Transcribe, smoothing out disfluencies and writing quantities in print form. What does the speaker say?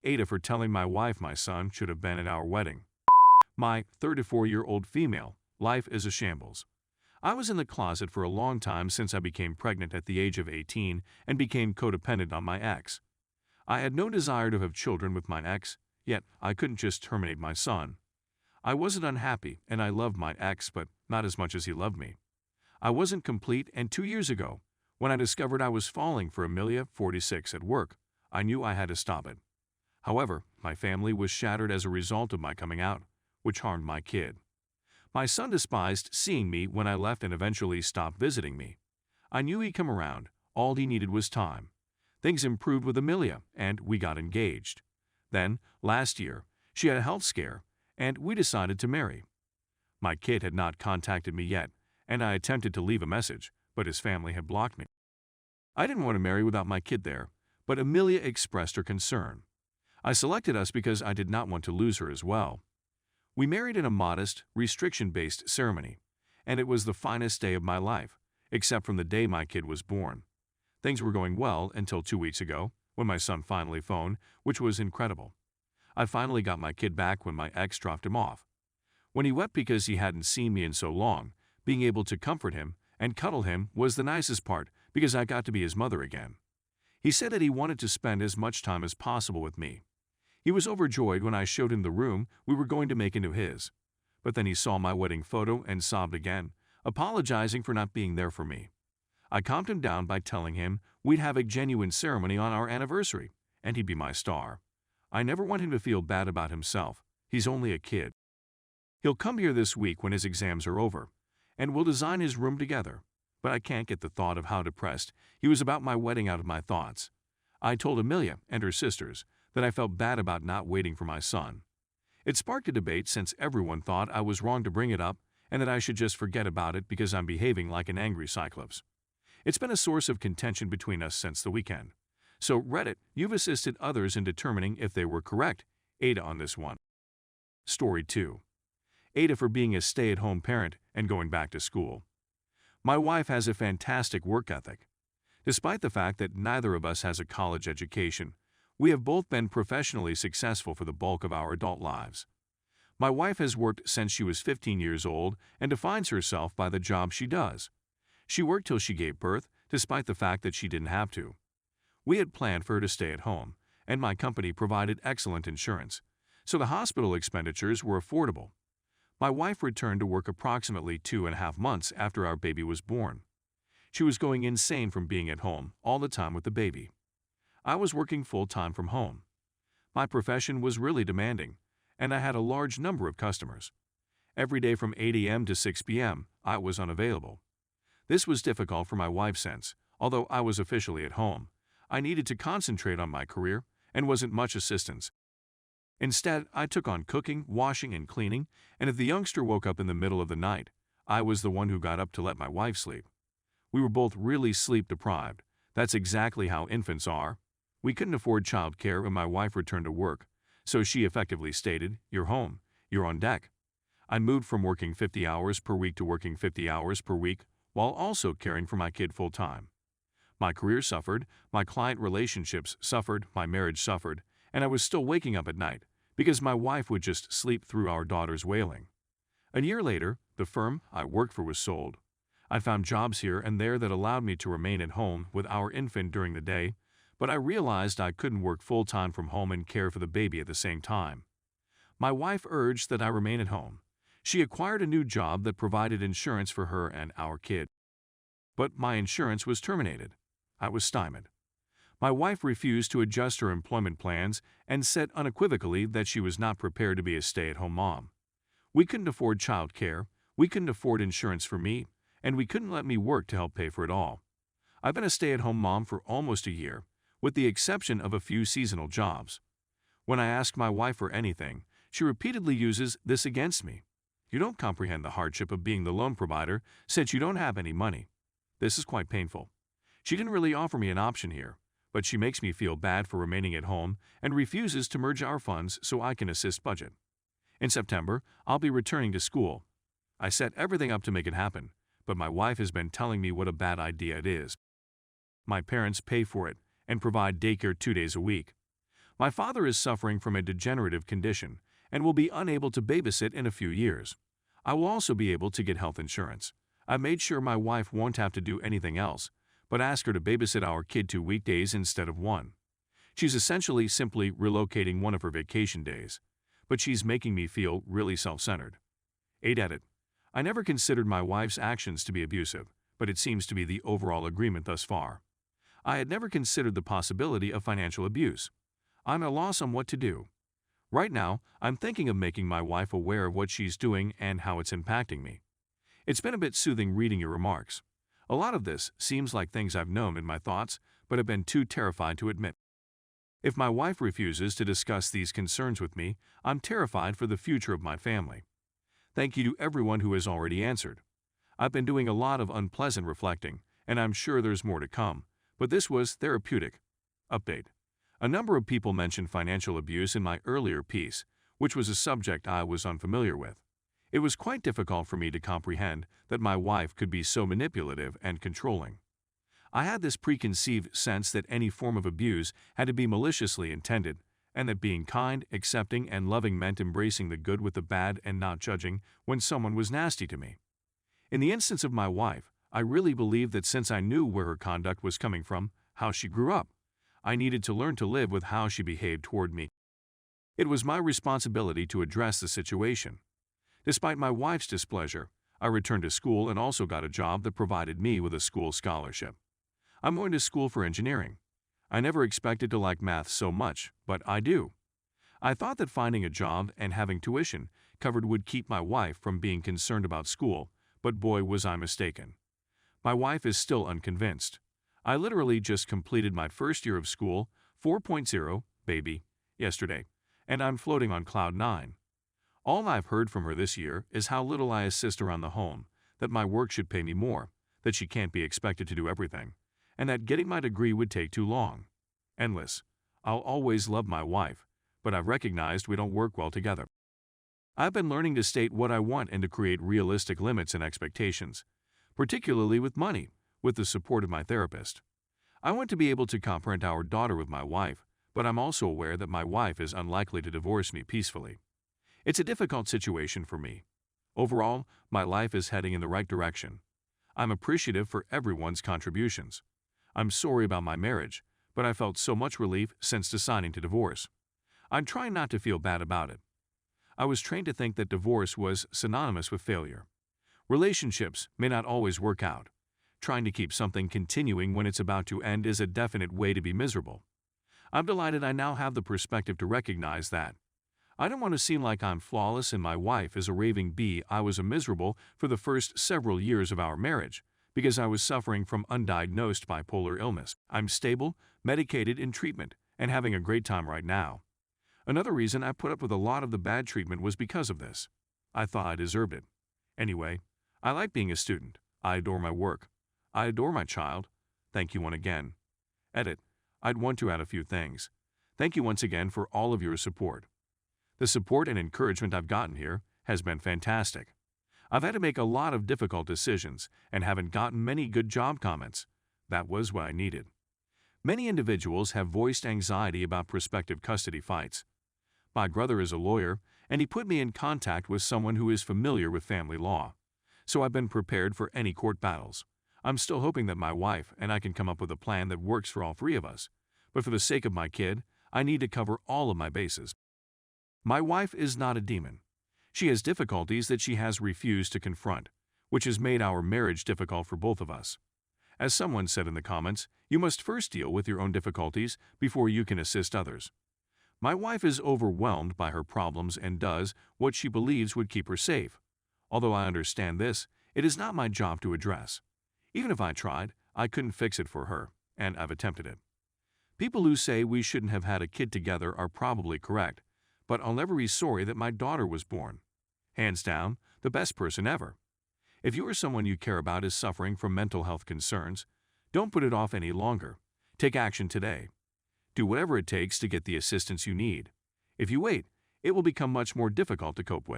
Ada for telling my wife my son should have been at our wedding. My 34-year-old female, life is a shambles. I was in the closet for a long time since I became pregnant at the age of 18 and became codependent on my ex. I had no desire to have children with my ex, yet I couldn't just terminate my son. I wasn't unhappy and I loved my ex, but not as much as he loved me. I wasn't complete, and 2 years ago, when I discovered I was falling for Amelia, 46, at work, I knew I had to stop it. However, my family was shattered as a result of my coming out, which harmed my kid. My son despised seeing me when I left and eventually stopped visiting me. I knew he'd come around. All he needed was time. Things improved with Amelia, and we got engaged. Then, last year, she had a health scare, and we decided to marry. My kid had not contacted me yet, and I attempted to leave a message, but his family had blocked me. I didn't want to marry without my kid there, but Amelia expressed her concern. I selected us because I did not want to lose her as well. We married in a modest, restriction-based ceremony, and it was the finest day of my life, except from the day my kid was born. Things were going well until 2 weeks ago, when my son finally phoned, which was incredible. I finally got my kid back when my ex dropped him off. When he wept because he hadn't seen me in so long, being able to comfort him and cuddle him was the nicest part because I got to be his mother again. He said that he wanted to spend as much time as possible with me. He was overjoyed when I showed him the room we were going to make into his. But then he saw my wedding photo and sobbed again, apologizing for not being there for me. I calmed him down by telling him we'd have a genuine ceremony on our anniversary, and he'd be my star. I never want him to feel bad about himself. He's only a kid. He'll come here this week when his exams are over, and we'll design his room together. But I can't get the thought of how depressed he was about my wedding out of my thoughts. I told Amelia and her sisters that I felt bad about not waiting for my son. It sparked a debate since everyone thought I was wrong to bring it up and that I should just forget about it because I'm behaving like an angry cyclops. It's been a source of contention between us since the weekend. So Reddit, you've assisted others in determining if they were correct. Ada on this one. Story 2. Ada for being a stay-at-home parent and going back to school. My wife has a fantastic work ethic. Despite the fact that neither of us has a college education, we have both been professionally successful for the bulk of our adult lives. My wife has worked since she was 15 years old and defines herself by the job she does. She worked till she gave birth, despite the fact that she didn't have to. We had planned for her to stay at home, and my company provided excellent insurance, so the hospital expenditures were affordable. My wife returned to work approximately 2.5 months after our baby was born. She was going insane from being at home all the time with the baby. I was working full-time from home. My profession was really demanding, and I had a large number of customers. Every day from 8 a.m. to 6 p.m., I was unavailable. This was difficult for my wife since, although I was officially at home, I needed to concentrate on my career and wasn't much assistance. Instead, I took on cooking, washing, and cleaning, and if the youngster woke up in the middle of the night, I was the one who got up to let my wife sleep. We were both really sleep-deprived. That's exactly how infants are. We couldn't afford childcare when my wife returned to work, so she effectively stated, "You're home. You're on deck." I moved from working 50 hours per week to working 50 hours per week while also caring for my kid full-time. My career suffered, my client relationships suffered, my marriage suffered, and I was still waking up at night because my wife would just sleep through our daughter's wailing. A year later, the firm I worked for was sold. I found jobs here and there that allowed me to remain at home with our infant during the day, but I realized I couldn't work full-time from home and care for the baby at the same time. My wife urged that I remain at home. She acquired a new job that provided insurance for her and our kid. But my insurance was terminated. I was stymied. My wife refused to adjust her employment plans and said unequivocally that she was not prepared to be a stay-at-home mom. We couldn't afford child care, we couldn't afford insurance for me, and we couldn't let me work to help pay for it all. I've been a stay-at-home mom for almost a year, with the exception of a few seasonal jobs. When I ask my wife for anything, she repeatedly uses this against me. "You don't comprehend the hardship of being the loan provider since you don't have any money." This is quite painful. She didn't really offer me an option here, but she makes me feel bad for remaining at home and refuses to merge our funds so I can assist budget. In September, I'll be returning to school. I set everything up to make it happen, but my wife has been telling me what a bad idea it is. My parents pay for it and provide daycare 2 days a week. My father is suffering from a degenerative condition and will be unable to babysit in a few years. I will also be able to get health insurance. I made sure my wife won't have to do anything else, but ask her to babysit our kid 2 weekdays instead of 1. She's essentially simply relocating one of her vacation days, but she's making me feel really self-centered. 8 Edit. I never considered my wife's actions to be abusive, but it seems to be the overall agreement thus far. I had never considered the possibility of financial abuse. I'm at a loss on what to do. Right now, I'm thinking of making my wife aware of what she's doing and how it's impacting me. It's been a bit soothing reading your remarks. A lot of this seems like things I've known in my thoughts, but have been too terrified to admit. If my wife refuses to discuss these concerns with me, I'm terrified for the future of my family. Thank you to everyone who has already answered. I've been doing a lot of unpleasant reflecting, and I'm sure there's more to come, but this was therapeutic. Update. A number of people mentioned financial abuse in my earlier piece, which was a subject I was unfamiliar with. It was quite difficult for me to comprehend that my wife could be so manipulative and controlling. I had this preconceived sense that any form of abuse had to be maliciously intended, and that being kind, accepting, and loving meant embracing the good with the bad and not judging when someone was nasty to me. In the instance of my wife, I really believed that since I knew where her conduct was coming from, how she grew up, I needed to learn to live with how she behaved toward me. It was my responsibility to address the situation. Despite my wife's displeasure, I returned to school and also got a job that provided me with a school scholarship. I'm going to school for engineering. I never expected to like math so much, but I do. I thought that finding a job and having tuition covered would keep my wife from being concerned about school, but boy was I mistaken. My wife is still unconvinced. I literally just completed my first year of school, 4.0, baby, yesterday, and I'm floating on cloud 9. All I've heard from her this year is how little I assist around the home, that my work should pay me more, that she can't be expected to do everything, and that getting my degree would take too long. Endless. I'll always love my wife, but I've recognized we don't work well together. I've been learning to state what I want and to create realistic limits and expectations, particularly with money, with the support of my therapist. I want to be able to co-parent our daughter with my wife, but I'm also aware that my wife is unlikely to divorce me peacefully. It's a difficult situation for me. Overall, my life is heading in the right direction. I'm appreciative for everyone's contributions. I'm sorry about my marriage, but I felt so much relief since deciding to divorce. I'm trying not to feel bad about it. I was trained to think that divorce was synonymous with failure. Relationships may not always work out. Trying to keep something continuing when it's about to end is a definite way to be miserable. I'm delighted I now have the perspective to recognize that. I don't want to seem like I'm flawless and my wife is a raving bee. I was miserable for the first several years of our marriage because I was suffering from undiagnosed bipolar illness. I'm stable, medicated, in treatment, and having a great time right now. Another reason I put up with a lot of the bad treatment was because of this. I thought I deserved it. Anyway, I like being a student. I adore my work. I adore my child. Thank you once again. Edit. I'd want to add a few things. Thank you once again for all of your support. The support and encouragement I've gotten here has been fantastic. I've had to make a lot of difficult decisions and haven't gotten many good job comments. That was what I needed. Many individuals have voiced anxiety about prospective custody fights. My brother is a lawyer, and he put me in contact with someone who is familiar with family law. So I've been prepared for any court battles. I'm still hoping that my wife and I can come up with a plan that works for all three of us. But for the sake of my kid, I need to cover all of my bases. My wife is not a demon. She has difficulties that she has refused to confront, which has made our marriage difficult for both of us. As someone said in the comments, you must first deal with your own difficulties before you can assist others. My wife is overwhelmed by her problems and does what she believes would keep her safe. Although I understand this, it is not my job to address. Even if I tried, I couldn't fix it for her, and I've attempted it. People who say we shouldn't have had a kid together are probably correct, but I'll never be sorry that my daughter was born. Hands down, the best person ever. If you or someone you care about is suffering from mental health concerns, don't put it off any longer. Take action today. Do whatever it takes to get the assistance you need. If you wait, it will become much more difficult to cope with.